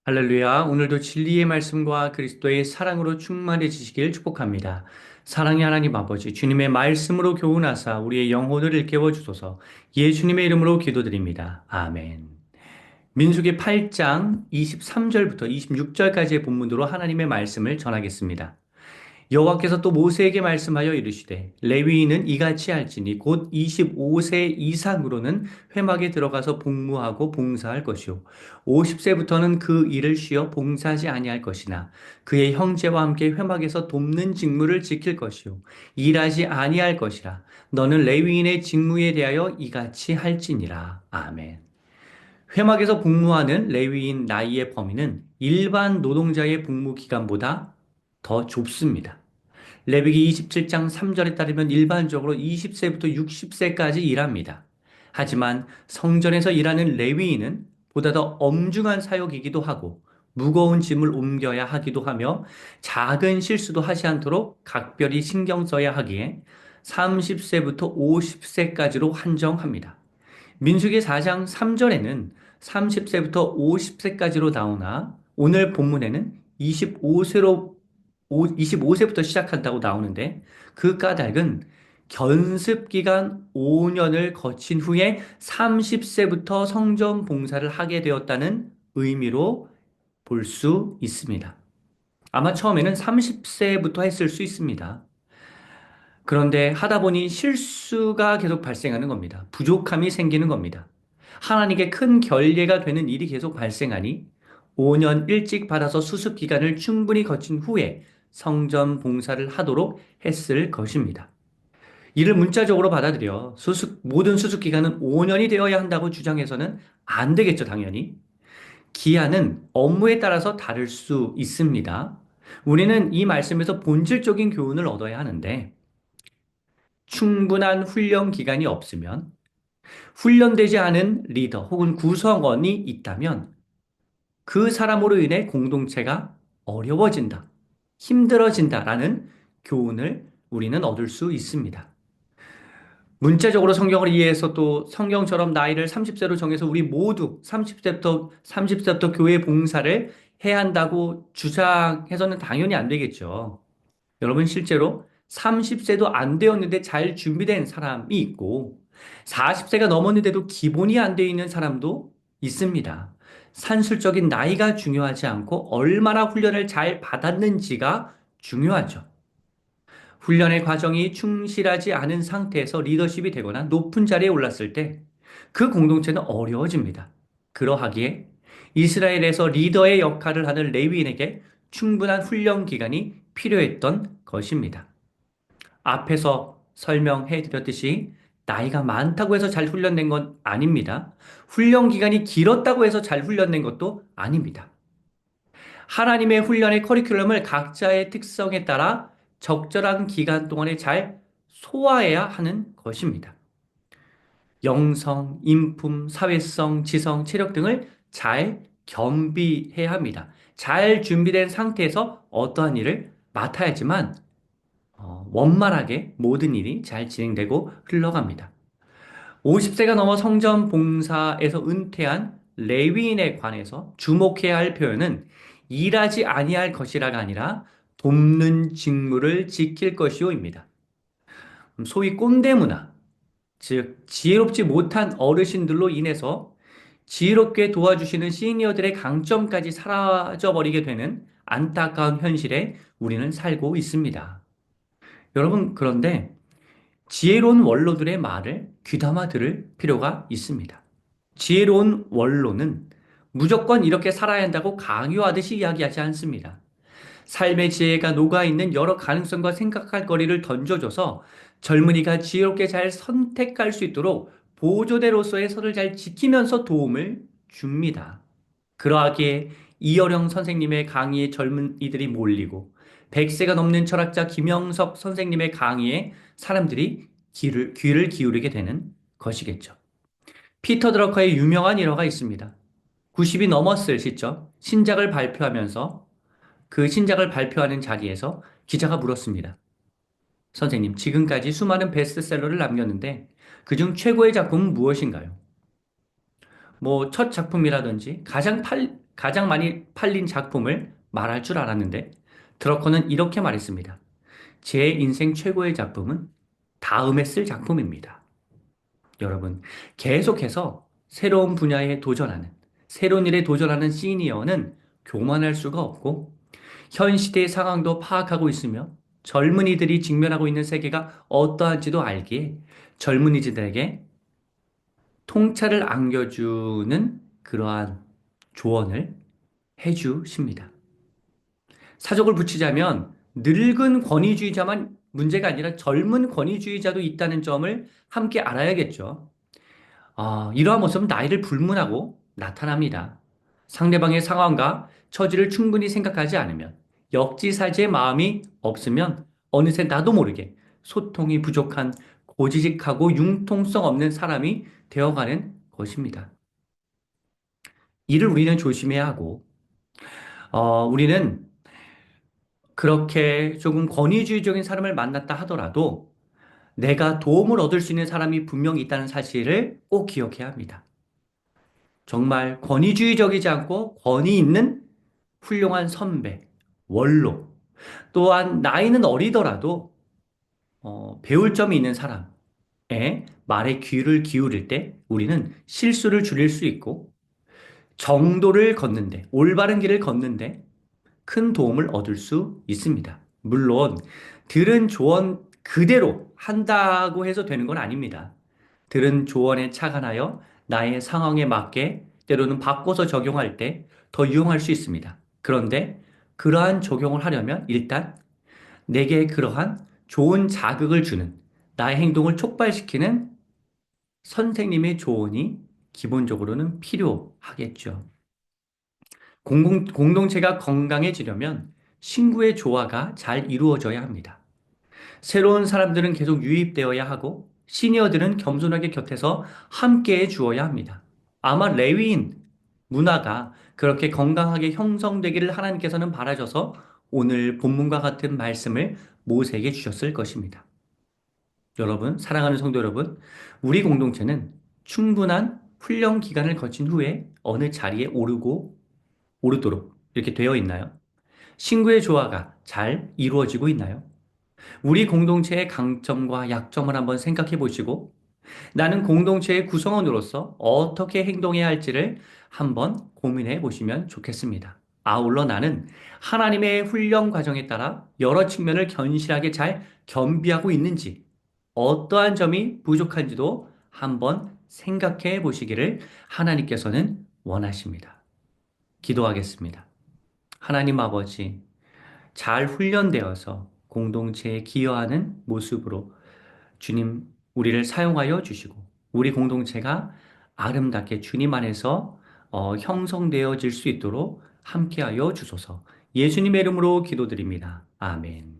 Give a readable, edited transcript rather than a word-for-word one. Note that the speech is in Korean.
할렐루야. 오늘도 진리의 말씀과 그리스도의 사랑으로 충만해지시길 축복합니다. 사랑의 하나님 아버지, 주님의 말씀으로 교훈하사 우리의 영혼을 일깨워 주소서. 예수님의 이름으로 기도드립니다. 아멘. 민수기 8장 23절부터 26절까지의 본문으로 하나님의 말씀을 전하겠습니다. 여호와께서 또 모세에게 말씀하여 이르시되 레위인은 이같이 할지니 곧 25세 이상으로는 회막에 들어가서 복무하고 봉사할 것이요 50세부터는 그 일을 쉬어 봉사하지 아니할 것이나 그의 형제와 함께 회막에서 돕는 직무를 지킬 것이요 일하지 아니할 것이라. 너는 레위인의 직무에 대하여 이같이 할지니라. 아멘. 회막에서 복무하는 레위인 나이의 범위는 일반 노동자의 복무 기간보다 더 좁습니다. 레위기 27장 3절에 따르면 일반적으로 20세부터 60세까지 일합니다. 하지만 성전에서 일하는 레위인은 보다 더 엄중한 사역이기도 하고 무거운 짐을 옮겨야 하기도 하며 작은 실수도 하지 않도록 각별히 신경 써야 하기에 30세부터 50세까지로 한정합니다. 민수기 4장 3절에는 30세부터 50세까지로 나오나 오늘 본문에는 25세부터 시작한다고 나오는데 그 까닭은 견습 기간 5년을 거친 후에 30세부터 성전 봉사를 하게 되었다는 의미로 볼 수 있습니다. 아마 처음에는 30세부터 했을 수 있습니다. 그런데 하다 보니 실수가 계속 발생하는 겁니다. 부족함이 생기는 겁니다. 하나님께 큰 결례가 되는 일이 계속 발생하니 5년 일찍 받아서 수습 기간을 충분히 거친 후에 성전 봉사를 하도록 했을 것입니다. 이를 문자적으로 받아들여 모든 수습 기간은 5년이 되어야 한다고 주장해서는 안 되겠죠, 당연히. 기한은 업무에 따라서 다를 수 있습니다. 우리는 이 말씀에서 본질적인 교훈을 얻어야 하는데 충분한 훈련 기간이 없으면 훈련되지 않은 리더 혹은 구성원이 있다면 그 사람으로 인해 공동체가 어려워진다, 힘들어진다라는 교훈을 우리는 얻을 수 있습니다. 문자적으로 성경을 이해해서 또 성경처럼 나이를 30세로 정해서 우리 모두 30세부터 교회 봉사를 해야 한다고 주장해서는 당연히 안 되겠죠. 여러분 실제로 30세도 안 되었는데 잘 준비된 사람이 있고 40세가 넘었는데도 기본이 안 되어 있는 사람도 있습니다. 산술적인 나이가 중요하지 않고 얼마나 훈련을 잘 받았는지가 중요하죠. 훈련의 과정이 충실하지 않은 상태에서 리더십이 되거나 높은 자리에 올랐을 때 그 공동체는 어려워집니다. 그러하기에 이스라엘에서 리더의 역할을 하는 레위인에게 충분한 훈련 기간이 필요했던 것입니다. 앞에서 설명해 드렸듯이 나이가 많다고 해서 잘 훈련된 건 아닙니다. 훈련 기간이 길었다고 해서 잘 훈련된 것도 아닙니다. 하나님의 훈련의 커리큘럼을 각자의 특성에 따라 적절한 기간 동안에 잘 소화해야 하는 것입니다. 영성, 인품, 사회성, 지성, 체력 등을 잘 겸비해야 합니다. 잘 준비된 상태에서 어떠한 일을 맡아야지만 원만하게 모든 일이 잘 진행되고 흘러갑니다. 50세가 넘어 성전 봉사에서 은퇴한 레위인에 관해서 주목해야 할 표현은 일하지 아니할 것이라가 아니라 돕는 직무를 지킬 것이오입니다. 소위 꼰대 문화, 즉 지혜롭지 못한 어르신들로 인해서 지혜롭게 도와주시는 시니어들의 강점까지 사라져버리게 되는 안타까운 현실에 우리는 살고 있습니다. 여러분, 그런데 지혜로운 원로들의 말을 귀담아 들을 필요가 있습니다. 지혜로운 원로는 무조건 이렇게 살아야 한다고 강요하듯이 이야기하지 않습니다. 삶의 지혜가 녹아있는 여러 가능성과 생각할 거리를 던져줘서 젊은이가 지혜롭게 잘 선택할 수 있도록 보조대로서의 선을 잘 지키면서 도움을 줍니다. 그러하기에 이어령 선생님의 강의에 젊은이들이 몰리고 100세가 넘는 철학자 김영석 선생님의 강의에 사람들이 귀를 기울이게 되는 것이겠죠. 피터 드러커의 유명한 일화가 있습니다. 90이 넘었을 시점 신작을 발표하면서 그 신작을 발표하는 자리에서 기자가 물었습니다. 선생님, 지금까지 수많은 베스트셀러를 남겼는데 그중 최고의 작품은 무엇인가요? 첫 작품이라든지 가장 많이 팔린 작품을 말할 줄 알았는데 드러커는 이렇게 말했습니다. 제 인생 최고의 작품은 다음에 쓸 작품입니다. 여러분, 계속해서 새로운 분야에 도전하는, 새로운 일에 도전하는 시니어는 교만할 수가 없고, 현 시대의 상황도 파악하고 있으며, 젊은이들이 직면하고 있는 세계가 어떠한지도 알기에 젊은이들에게 통찰을 안겨주는 그러한 조언을 해주십니다. 사족을 붙이자면 늙은 권위주의자만 문제가 아니라 젊은 권위주의자도 있다는 점을 함께 알아야겠죠. 이러한 모습은 나이를 불문하고 나타납니다. 상대방의 상황과 처지를 충분히 생각하지 않으면, 역지사지의 마음이 없으면 어느새 나도 모르게 소통이 부족한 고지식하고 융통성 없는 사람이 되어가는 것입니다. 이를 우리는 조심해야 하고, 우리는 그렇게 조금 권위주의적인 사람을 만났다 하더라도 내가 도움을 얻을 수 있는 사람이 분명히 있다는 사실을 꼭 기억해야 합니다. 정말 권위주의적이지 않고 권위 있는 훌륭한 선배, 원로, 또한 나이는 어리더라도 배울 점이 있는 사람의 말에 귀를 기울일 때 우리는 실수를 줄일 수 있고 정도를 걷는데, 올바른 길을 걷는데 큰 도움을 얻을 수 있습니다. 물론 들은 조언 그대로 한다고 해서 되는 건 아닙니다. 들은 조언에 착안하여 나의 상황에 맞게 때로는 바꿔서 적용할 때 더 유용할 수 있습니다. 그런데 그러한 적용을 하려면 일단 내게 그러한 좋은 자극을 주는 나의 행동을 촉발시키는 선생님의 조언이 기본적으로는 필요하겠죠. 공동체가 건강해지려면 신구의 조화가 잘 이루어져야 합니다. 새로운 사람들은 계속 유입되어야 하고 시니어들은 겸손하게 곁에서 함께해 주어야 합니다. 아마 레위인 문화가 그렇게 건강하게 형성되기를 하나님께서는 바라셔서 오늘 본문과 같은 말씀을 모세에게 주셨을 것입니다. 여러분, 사랑하는 성도 여러분, 우리 공동체는 충분한 훈련 기간을 거친 후에 어느 자리에 오르도록 이렇게 되어 있나요? 신구의 조화가 잘 이루어지고 있나요? 우리 공동체의 강점과 약점을 한번 생각해 보시고 나는 공동체의 구성원으로서 어떻게 행동해야 할지를 한번 고민해 보시면 좋겠습니다. 아울러 나는 하나님의 훈련 과정에 따라 여러 측면을 견실하게 잘 겸비하고 있는지, 어떠한 점이 부족한지도 한번 생각해 보시기를 하나님께서는 원하십니다. 기도하겠습니다. 하나님 아버지, 잘 훈련되어서 공동체에 기여하는 모습으로 주님 우리를 사용하여 주시고 우리 공동체가 아름답게 주님 안에서 형성되어질 수 있도록 함께하여 주소서. 예수님의 이름으로 기도드립니다. 아멘.